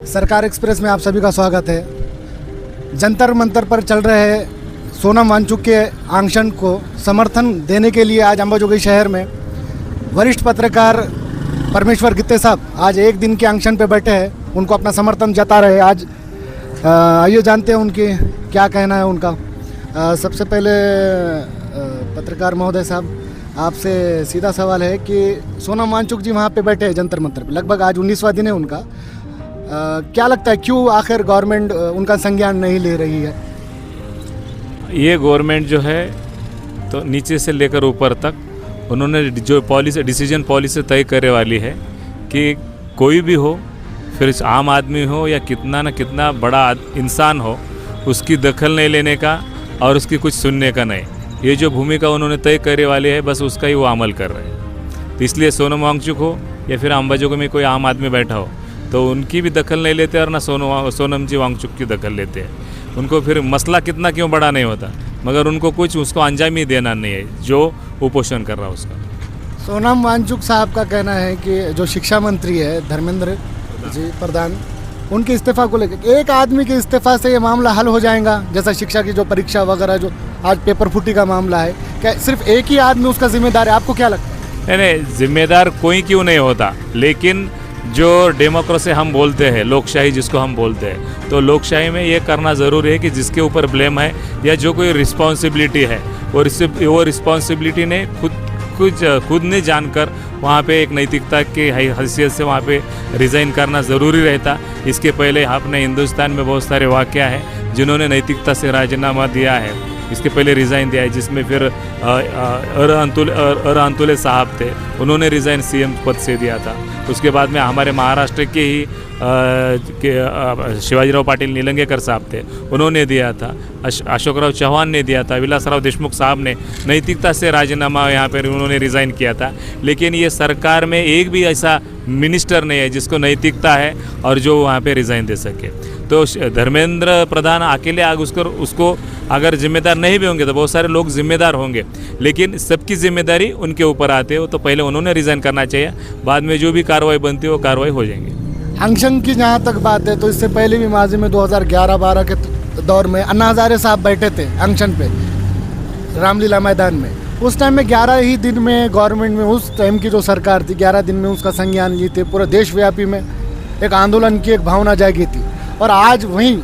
सरकार एक्सप्रेस में आप सभी का स्वागत है। जंतर मंतर पर चल रहे सोनम वांगचुक के अनशन को समर्थन देने के लिए आज अंबाजोगाई शहर में वरिष्ठ पत्रकार परमेश्वर गित्ते साहब आज एक दिन के अनशन पे बैठे हैं, उनको अपना समर्थन जता रहे हैं। आज आइए जानते हैं उनकी क्या कहना है उनका। सबसे पहले पत्रकार महोदय साहब, आपसे सीधा सवाल है कि सोनम वांगचुक जी वहाँ पे बैठे हैं जंतर मंतर पे, लगभग आज 19वां दिन है उनका। क्या लगता है क्यों आखिर गवर्नमेंट उनका संज्ञान नहीं ले रही है? ये गवर्नमेंट जो है तो नीचे से लेकर ऊपर तक उन्होंने जो पॉलिसी तय करने वाली है कि कोई भी हो, फिर आम आदमी हो या कितना न कितना बड़ा इंसान हो, उसकी दखल नहीं लेने का और उसकी कुछ सुनने का नहीं। ये जो भूमिका उन्होंने तय करने वाली है बस उसका ही वो अमल कर रहे हैं। तो इसलिए सोनम वांगचुक हो या फिर अंबाजोगाई में कोई आम आदमी बैठा हो तो उनकी भी दखल नहीं लेते और ना सोनम जी वांगचुक की दखल लेते हैं। उनको फिर मसला कितना क्यों बड़ा नहीं होता, मगर उनको कुछ उसको अंजाम ही देना नहीं है जो उपोषण कर रहा है उसका। सोनम वांगचुक साहब का कहना है कि जो शिक्षा मंत्री है धर्मेंद्र जी प्रधान, उनके इस्तीफा को लेकर एक आदमी के इस्तीफा से ये मामला हल हो जाएगा? जैसा शिक्षा की जो परीक्षा वगैरह जो आज पेपर फूटी का मामला है, क्या सिर्फ एक ही आदमी उसका जिम्मेदार है? आपको क्या लगता है? नहीं, जिम्मेदार कोई क्यों नहीं होता, लेकिन जो डेमोक्रेसी हम बोलते हैं, लोकशाही जिसको हम बोलते हैं, तो लोकशाही में ये करना ज़रूरी है कि जिसके ऊपर ब्लेम है या जो कोई रिस्पॉन्सिबिलिटी है वो रिस्पॉन्सिबिलिटी ने खुद ने जानकर वहाँ पे एक नैतिकता की हैसियत से वहाँ पे रिज़ाइन करना ज़रूरी रहता। इसके पहले अपने हिंदुस्तान में बहुत सारे वाक़या हैं जिन्होंने नैतिकता से राजीनामा दिया है, इसके पहले रिज़ाइन दिया है, जिसमें फिर अंतुले साहब थे, उन्होंने रिज़ाइन सीएम पद से दिया था। उसके बाद में हमारे महाराष्ट्र के ही शिवाजीराव पाटिल निलंगेकर साहब थे, उन्होंने दिया था। अशोकराव चौहान ने दिया था। विलासराव देशमुख साहब ने नैतिकता से राजीनामा यहाँ पर उन्होंने रिज़ाइन किया था। लेकिन ये सरकार में एक भी ऐसा मिनिस्टर नहीं है जिसको नैतिकता है और जो वहाँ पे रिज़ाइन दे सके। तो धर्मेंद्र प्रधान अकेले उसको अगर जिम्मेदार नहीं भी होंगे तो बहुत सारे लोग जिम्मेदार होंगे, लेकिन सबकी जिम्मेदारी उनके ऊपर आते हो तो पहले उन्होंने रिज़ाइन करना चाहिए, बाद में जो भी कार्रवाई बनती है वो कार्रवाई हो जाएंगी। अनशन की जहाँ तक बात है तो इससे पहले भी माजी में 2011-12 के दौर में अन्ना हजारे साहब बैठे थे अनशन पे रामलीला मैदान में। उस टाइम में 11 ही दिन में गवर्नमेंट में उस टाइम की जो सरकार थी 11 दिन में उसका संज्ञान ली थी। पूरे देशव्यापी में एक आंदोलन की एक भावना जागी थी। और आज वहीं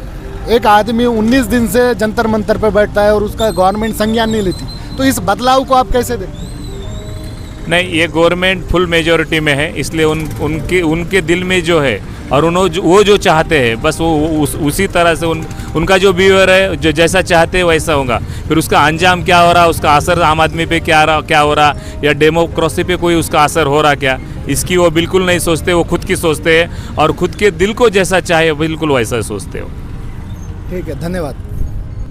एक आदमी 19 दिन से जंतर मंतर पर बैठता है और उसका गवर्नमेंट संज्ञान नहीं लेती। तो इस बदलाव को आप कैसे देखते हैं? नहीं, ये गवर्नमेंट फुल मेजॉरिटी में है, इसलिए उनके दिल में जो है और वो जो चाहते हैं बस वो उसी तरह से उनका जो बिहेवियर है, जो जैसा चाहते हैं वैसा होगा। फिर उसका अंजाम क्या हो रहा, उसका असर आम आदमी पे क्या हो रहा या डेमोक्रेसी पे कोई उसका असर हो रहा क्या, इसकी वो बिल्कुल नहीं सोचते। वो खुद की सोचते हैं और खुद के दिल को जैसा चाहे बिल्कुल वैसा सोचते हो। ठीक है, धन्यवाद।